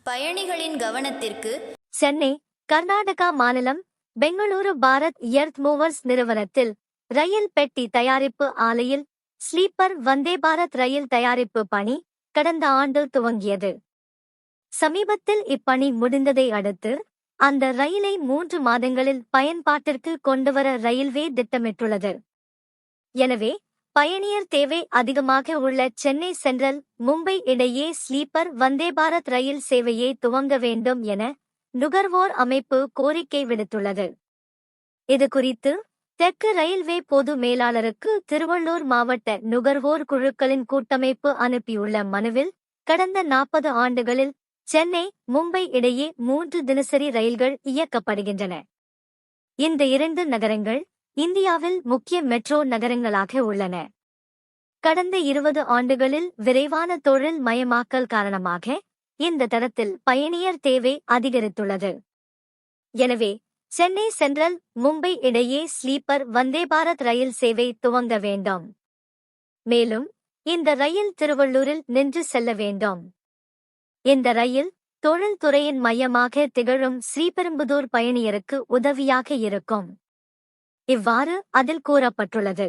பயணிகளின் கவனத்திற்கு. சென்னை, கர்நாடகா மாநிலம் பெங்களூரு பாரத் எர்த் மூவர்ஸ் நிறுவனத்தில் ரயில் பெட்டி தயாரிப்பு ஆலையில் ஸ்லீப்பர் வந்தே பாரத் ரயில் தயாரிப்பு பணி கடந்த ஆண்டு துவங்கியது. சமீபத்தில் இப்பணி முடிந்ததை அடுத்து அந்த ரயிலை 3 மாதங்களில் பயன்பாட்டிற்கு கொண்டுவர ரயில்வே திட்டமிட்டுள்ளது. எனவே பயணியர் தேவை அதிகமாக உள்ள சென்னை சென்ட்ரல், மும்பை இடையே ஸ்லீப்பர் வந்தே பாரத் ரயில் சேவையை துவங்க வேண்டும் என நுகர்வோர் அமைப்பு கோரிக்கை விடுத்துள்ளது. இதுகுறித்து தெற்கு ரயில்வே பொது மேலாளருக்கு திருவள்ளூர் மாவட்ட நுகர்வோர் குழுக்களின் கூட்டமைப்பு அனுப்பியுள்ள மனுவில், கடந்த 40 ஆண்டுகளில் சென்னை, மும்பை இடையே 3 தினசரி ரயில்கள் இயக்கப்படுகின்றன. இந்த 2 நகரங்கள் இந்தியாவில் முக்கிய மெட்ரோ நகரங்களாக உள்ளன. கடந்த 20 ஆண்டுகளில் விரைவான தொழில் மயமாக்கல் காரணமாக இந்த தரத்தில் பயணியர் தேவை அதிகரித்துள்ளது. எனவே சென்னை சென்ட்ரல், மும்பை இடையே ஸ்லீப்பர் வந்தே பாரத் ரயில் சேவை துவங்க வேண்டும். மேலும் இந்த ரயில் திருவள்ளூரில் நின்று செல்ல வேண்டும். இந்த ரயில் தொழில்துறையின் மையமாக திகழும் ஸ்ரீபெரும்புதூர் பயணியருக்கு உதவியாக இருக்கும். இவ்வாறு அதில் கூறப்பட்டுள்ளது.